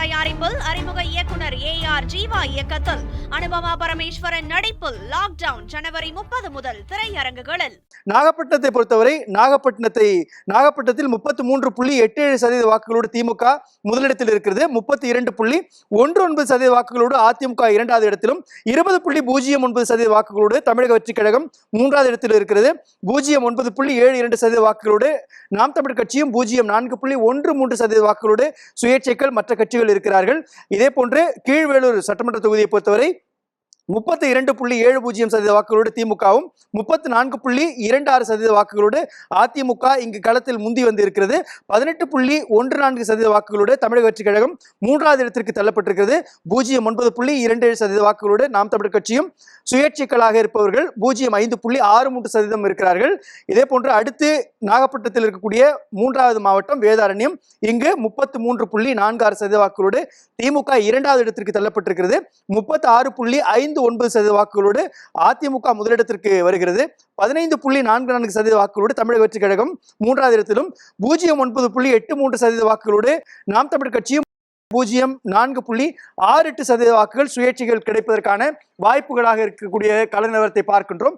தயாரிப்பில் அறிமுக இயக்குனர் AR ஜீவா இயக்கத்தில் அனுபமா பரமேஸ்வரன் நடிப்பில் லாக்டவுன் ஜனவரி 30 முதல் திரையரங்குகளில். நாகப்பட்டினத்தை பொறுத்தவரை நாகப்பட்டினத்தில் 33.87% வாக்குகளோடு திமுக முதலிடத்தில் இருக்கிறது. 32.19% வாக்குகளோடு அதிமுக இரண்டாவது இடத்திலும் 20.09% வாக்குகளோடு தமிழக வெற்றி கழகம் மூன்றாவது இடத்தில் இருக்கிறது. 0.72% வாக்குகளோடு நாம் தமிழர் கட்சியும் 0.413% வாக்குகளோடு சுயேட்சைகள் மற்ற கட்சிகள் இருக்கிறார்கள். இதே போன்று கீழ்வேலூர் சட்டமன்ற தொகுதியை பொறுத்தவரை 32.70% வாக்குகளோடு திமுகவும் 34.26% வாக்குகளோடு அதிமுக இங்கு களத்தில் முந்தி வந்து இருக்கிறது. 18.14% வாக்குகளோடு தமிழக வெற்றி கழகம் மூன்றாவது இடத்திற்கு தள்ளப்பட்டிருக்கிறது. 0.927% வாக்குகளோடு நாம் தமிழர் கட்சியும் சுயேட்சைகளாக இருப்பவர்கள் 0.563% இருக்கிறார்கள். இதே போன்று அடுத்து நாகப்பட்டினத்தில் இருக்கக்கூடிய மூன்றாவது மாவட்டம் வேதாரண்யம், இங்கு 33.46% வாக்குகளோடு திமுக இரண்டாவது இடத்திற்கு தள்ளப்பட்டிருக்கிறது. 36.59% வாக்குகளோடு அதிமுக முதலிடத்திற்கு வருகிறது. 15.44% வாக்குகளோடு தமிழக வெற்றி கழகம் மூன்றாவது இடத்திலும் 0.983% வாக்குகளோடு நாம் தமிழர் கட்சியும் 0.468% வாக்குகள் சுயேட்சைகள் கிடைப்பதற்கான வாய்ப்புகளாக இருக்கக்கூடிய கள நிலவரத்தை பார்க்கின்றோம்.